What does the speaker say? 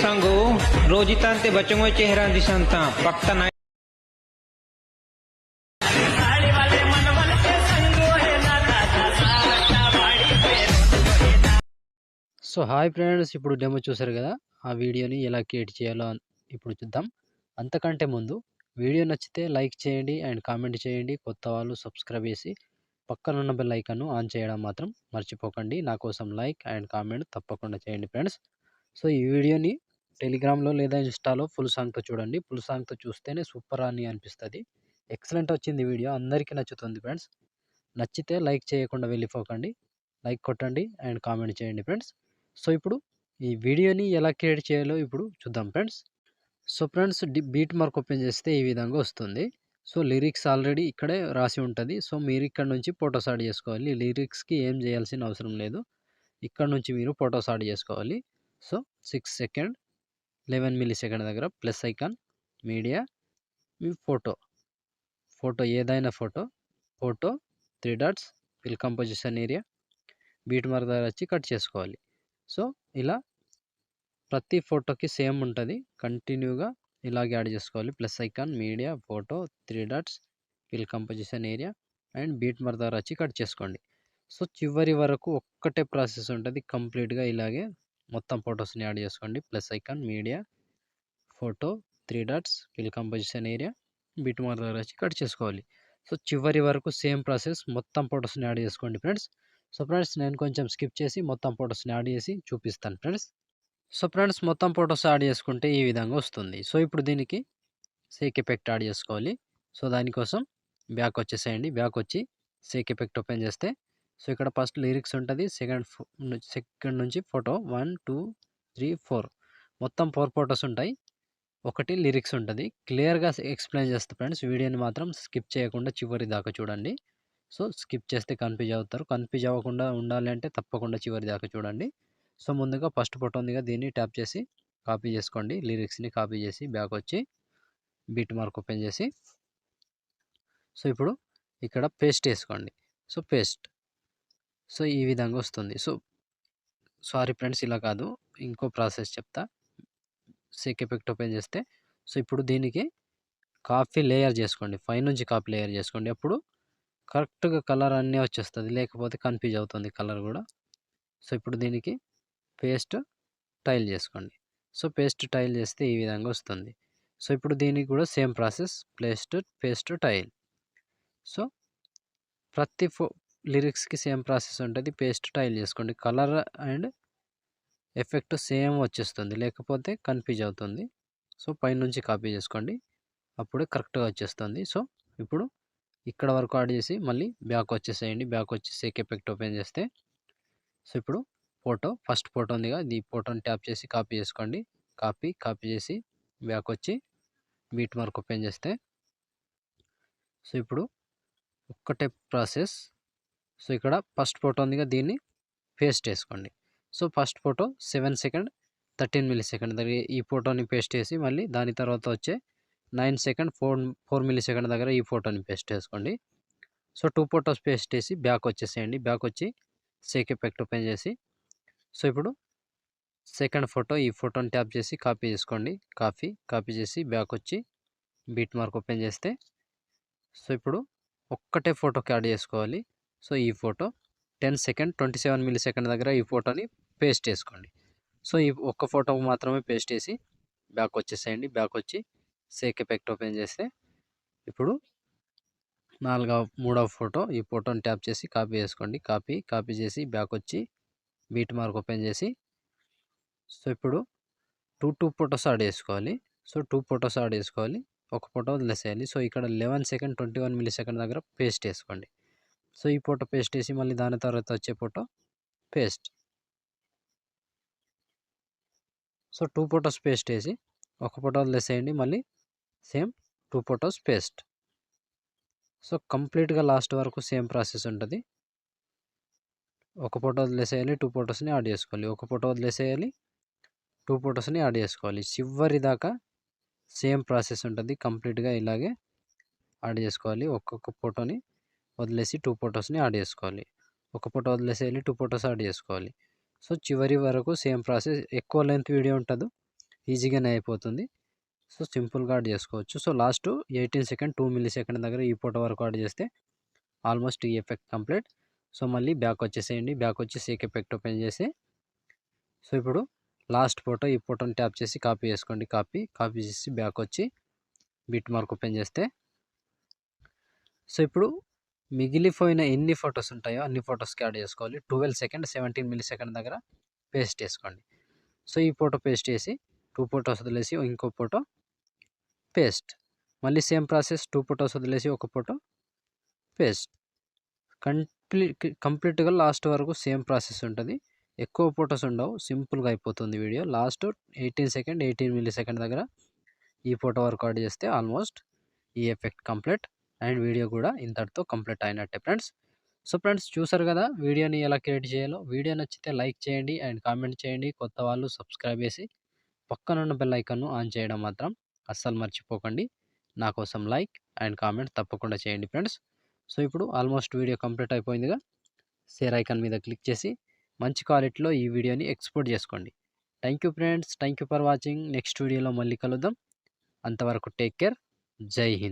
संगो रोजितांते बचंगो चेहरा दिसंता पक्ता ना so hi friends, ఇప్పుడు డెమో చూసారు కదా. ఆ వీడియోని ఎలా క్రియేట్ చేయాలో ఇప్పుడు చూద్దాం. అంతకంటే ముందు వీడియో నచ్చితే లైక్ చేయండి అండ్ కామెంట్ చేయండి. కొత్త వాళ్ళు సబ్స్క్రైబ్ చేసి పక్కన ఉన్న బెల్ ఐకాన్ను ఆన్ చేయడం మాత్రం మర్చిపోకండి. నా కోసం లైక్ అండ్ కామెంట్ తప్పకుండా చేయండి ఫ్రెండ్స్. సో ఈ వీడియోని టెలిగ్రామ్లో లేదా ఇన్స్టాలో ఫుల్ సాంగ్తో చూడండి. ఫుల్ సాంగ్తో చూస్తేనే సూపర్ అని అనిపిస్తుంది. ఎక్సలెంట్ వచ్చింది వీడియో, అందరికీ నచ్చుతుంది ఫ్రెండ్స్. నచ్చితే లైక్ చేయకుండా వెళ్ళిపోకండి, లైక్ కొట్టండి అండ్ కామెంట్ చేయండి ఫ్రెండ్స్. సో ఇప్పుడు ఈ వీడియోని ఎలా క్రియేట్ చేయాలో ఇప్పుడు చూద్దాం friends. So friends, beat mark open చేస్తే ఈ విధంగా వస్తుంది. సో లిరిక్స్ ఆల్రెడీ ఇక్కడే రాసి ఉంటుంది. సో మీరు ఇక్కడ నుంచి ఫొటోస్ యాడ్ చేసుకోవాలి. లిరిక్స్కి ఏం చేయాల్సిన అవసరం లేదు. ఇక్కడ నుంచి మీరు ఫొటోస్ యాడ్ చేసుకోవాలి. సో 6 సెకండ్ 11 మిల్లీ సెకండ్ దగ్గర ప్లస్ ఐకాన్, మీడియా, మీ ఫోటో ఏదైనా photo 3 dots, fill composition area, beat mark దగ్గర వచ్చి కట్ చేసుకోవాలి. సో ఇలా ప్రతి ఫోటోకి సేమ్ ఉంటుంది. కంటిన్యూగా ఇలాగే యాడ్ చేసుకోవాలి. Plus icon, media, photo, 3 dots, fill composition area and beat mark దగ్గర వచ్చి కట్ చేసుకోండి. సో చివరి వరకు ఒక్కటే ప్రాసెస్ ఉంటుంది. కంప్లీట్గా ఇలాగే మొత్తం ఫొటోస్ని యాడ్ చేసుకోండి. Plus icon, media, photo, 3 dots, fill composition area, beat mark దగ్గర వచ్చి కట్ చేసుకోవాలి. సో చివరి వరకు సేమ్ ప్రాసెస్, మొత్తం ఫొటోస్ని యాడ్ చేసుకోండి ఫ్రెండ్స్. సో ఫ్రెండ్స్, నేను కొంచెం స్కిప్ చేసి మొత్తం ఫొటోస్ని యాడ్ చేసి చూపిస్తాను ఫ్రెండ్స్. సో ఫ్రెండ్స్, మొత్తం ఫొటోస్ యాడ్ చేసుకుంటే ఈ విధంగా వస్తుంది. సో ఇప్పుడు దీనికి సేక్ ఎఫెక్ట్ యాడ్ చేసుకోవాలి. సో దానికోసం బ్యాక్ వచ్చేసేయండి. బ్యాక్ వచ్చి సేక్ ఎఫెక్ట్ ఓపెన్ చేస్తే సో ఇక్కడ ఫస్ట్ లిరిక్స్ ఉంటుంది. సెకండ్ నుంచి ఫోటో 1 2 3 4 మొత్తం 4 ఫొటోస్ ఉంటాయి. ఒకటి లిరిక్స్ ఉంటుంది. క్లియర్గా ఎక్స్ప్లెయిన్ చేస్తే ఫ్రెండ్స్, వీడియోని మాత్రం స్కిప్ చేయకుండా చివరి దాకా చూడండి. సో స్కిప్ చేస్తే కన్ఫ్యూజ్ అవుతారు. కన్ఫ్యూజ్ అవ్వకుండా ఉండాలి అంటే తప్పకుండా చివరి దాకా చూడండి. సో ముందుగా ఫస్ట్ ఫోటో ఉందిగా, దీన్ని ట్యాప్ చేసి కాపీ చేసుకోండి. లిరిక్స్ని కాపీ చేసి బ్యాక్ వచ్చి బీట్ మార్క్ ఓపెన్ చేసి సో ఇప్పుడు ఇక్కడ పేస్ట్ వేసుకోండి. సో పేస్ట్, సో ఈ విధంగా వస్తుంది. సో సారీ ఫ్రెండ్స్, ఇలా కాదు, ఇంకో ప్రాసెస్ చెప్తా. సేక్ ఎఫెక్ట్ ఓపెన్ చేస్తే సో ఇప్పుడు దీనికి కాపీ లేయర్ చేసుకోండి. పైనుంచి కాపీ లేయర్ చేసుకోండి. అప్పుడు కరెక్ట్గా కలర్ అన్నీ వచ్చేస్తుంది, లేకపోతే కన్ఫ్యూజ్ అవుతుంది కలర్ కూడా. సో ఇప్పుడు దీనికి పేస్ట్ టైల్ చేసుకోండి. సో పేస్ట్ టైల్ చేస్తే ఈ విధంగా వస్తుంది. సో ఇప్పుడు దీనికి కూడా same process, paste tile. So ప్రతి లిరిక్స్కి సేమ్ ప్రాసెస్ ఉంటుంది. పేస్ట్ టైల్ చేసుకోండి. కలర్ అండ్ ఎఫెక్ట్ సేమ్ వచ్చేస్తుంది, లేకపోతే కన్ఫ్యూజ్ అవుతుంది. సో పైనుంచి కాపీ చేసుకోండి, అప్పుడే కరెక్ట్గా వచ్చేస్తుంది. సో ఇప్పుడు ఇక్కడ వరకు యాడ్ చేసి మళ్ళీ బ్యాక్ వచ్చేసేయండి. బ్యాక్ వచ్చి సేక్ ఎఫెక్ట్ ఓపెన్ చేస్తే సో ఇప్పుడు ఫస్ట్ ఫోటో ఉందిగా, ఈ ఫోటోని ట్యాప్ చేసి కాపీ చేసుకోండి. కాపీ చేసి బ్యాక్ వచ్చి బీట్ మార్క్ ఓపెన్ చేస్తే సో ఇప్పుడు ఒక్కటే ప్రాసెస్. సో ఇక్కడ ఫస్ట్ ఫోటో ఉందిగా, దీన్ని పేస్ట్ వేసుకోండి. So first photo 7 second 13 milli second దగ్గర ఈ ఫోటోని పేస్ట్ వేసి మళ్ళీ దాని తర్వాత వచ్చే 9 సెకండ్ 4 మిల్లీ సెకండ్ దగ్గర ఈ ఫోటోని పేస్ట్ వేసుకోండి. సో 2 ఫోటోస్ పేస్ట్ వేసి బ్యాక్ వచ్చేసేయండి. బ్యాక్ వచ్చి సేక్ ఎఫెక్ట్ ఓపెన్ చేసి సో ఇప్పుడు సెకండ్ ఫోటో, ఈ ఫోటోని ట్యాప్ చేసి కాపీ చేసుకోండి. కాపీ చేసి బ్యాక్ వచ్చి బీట్ మార్క్ ఓపెన్ చేస్తే సో ఇప్పుడు ఒక్కటే ఫోటోకి యాడ్ చేసుకోవాలి. సో ఈ ఫోటో 10 సెకండ్ 27 మిల్లీ సెకండ్ దగ్గర ఈ ఫోటోని పేస్ట్ వేసుకోండి. సో ఈ ఒక్క ఫోటో మాత్రమే పేస్ట్ వేసి బ్యాక్ వచ్చేసేయండి. బ్యాక్ వచ్చి సేక్ ఎఫెక్ట్ ఓపెన్ చేస్తే ఇప్పుడు మూడవ ఫోటో, ఈ ఫోటోని ట్యాప్ చేసి కాపీ చేసుకోండి. కాపీ చేసి బ్యాక్ వచ్చి బీట్ మార్క్ ఓపెన్ చేసి సో ఇప్పుడు 2 ఫొటోస్ యాడ్ చేసుకోవాలి. సో 2 ఫొటోస్ యాడ్ చేసుకోవాలి, ఒక ఫోటో వదిలేసేయాలి. సో ఇక్కడ 11 సెకండ్ 21 మిల్లీ సెకండ్ దగ్గర పేస్ట్ వేసుకోండి. సో ఈ ఫోటో పేస్ట్ వేసి మళ్ళీ దాని తర్వాత వచ్చే photo paste. So 2 photos paste వేసి ఒక ఫోటో వదిలేసేయండి, మళ్ళీ సేమ్ 2 ఫొటోస్ పేస్ట్. సో కంప్లీట్గా లాస్ట్ వరకు సేమ్ ప్రాసెస్ ఉంటుంది. ఒక ఫోటో వదిలేసేయాలి, 2 ఫొటోస్ని యాడ్ చేసుకోవాలి. ఒక ఫోటో వదిలేసేయాలి, 2 ఫొటోస్ని యాడ్ చేసుకోవాలి. చివరి దాకా సేమ్ ప్రాసెస్ ఉంటుంది. కంప్లీట్గా ఇలాగే యాడ్ చేసుకోవాలి. ఒక్కొక్క ఫోటోని వదిలేసి 2 ఫొటోస్ని యాడ్ చేసుకోవాలి. ఒక ఫోటో వదిలేసేయాలి, 2 ఫొటోస్ యాడ్ చేసుకోవాలి. సో చివరి వరకు సేమ్ ప్రాసెస్. ఎక్కువ లెంత్ వీడియో ఉంటుంది, ఈజీగానే అయిపోతుంది. సో సింపుల్గా యాడ్ చేసుకోవచ్చు. So last 18 second 2 milli second దగ్గర ఈ ఫోటో వరకు యాడ్ చేస్తే ఆల్మోస్ట్ ఈ ఎఫెక్ట్ కంప్లీట్. సో మళ్ళీ బ్యాక్ వచ్చేసేయండి. బ్యాక్ వచ్చి సేక్ ఎఫెక్ట్ ఓపెన్ చేసి సో ఇప్పుడు లాస్ట్ ఫోటో ఈ ఫోటోని ట్యాప్ చేసి కాపీ చేసుకోండి. కాపీ చేసి బ్యాక్ వచ్చి బిట్ మార్క్ ఓపెన్ చేస్తే సో ఇప్పుడు మిగిలిపోయిన ఎన్ని ఫొటోస్ ఉంటాయో అన్ని ఫొటోస్కి యాడ్ చేసుకోవాలి. 12 సెకండ్ 17 మిల్లీ సెకండ్ దగ్గర పేస్ట్ చేసుకోండి. సో ఈ ఫోటో పేస్ట్ చేసి 2 ఫొటోస్ వదిలేసి ఇంకో ఫోటో పేస్ట్. మళ్ళీ సేమ్ ప్రాసెస్ 2 ఫొటోస్ వదిలేసి ఒక ఫోటో పేస్ట్. కంప్లీట్గా లాస్ట్ వరకు సేమ్ ప్రాసెస్ ఉంటుంది. ఎక్కువ ఫొటోస్ ఉండవు, సింపుల్గా అయిపోతుంది video. Last 18 second 18 milli second దగ్గర ఈ ఫోటో వరకు యాడ్ చేస్తే ఆల్మోస్ట్ ఈ ఎఫెక్ట్ కంప్లీట్ అండ్ వీడియో కూడా ఇంతటితో కంప్లీట్ అయినట్టే ఫ్రెండ్స్. సో ఫ్రెండ్స్ చూసారు కదా వీడియోని ఎలా క్రియేట్ చేయాలో. వీడియో నచ్చితే లైక్ చేయండి అండ్ కామెంట్ చేయండి. కొత్త వాళ్ళు సబ్స్క్రైబ్ చేసి పక్కనున్న బెల్ ఐకాన్ను ఆన్ చేయడం మాత్రం అస్సలు మర్చిపోకండి. నా కోసం లైక్ అండ్ కామెంట్ తప్పకుండా చేయండి ఫ్రెండ్స్. సో ఇప్పుడు ఆల్మోస్ట్ వీడియో కంప్లీట్ అయిపోయిందిగా. షేర్ ఐకాన్ మీద క్లిక్ చేసి మంచి క్వాలిటీలో ఈ వీడియోని ఎక్స్పోర్ట్ చేసుకోండి. Thank you friends. Thank you for watching. Next వీడియోలో మళ్ళీ కలుద్దాం. అంతవరకు టేక్ కేర్. జై హింద్.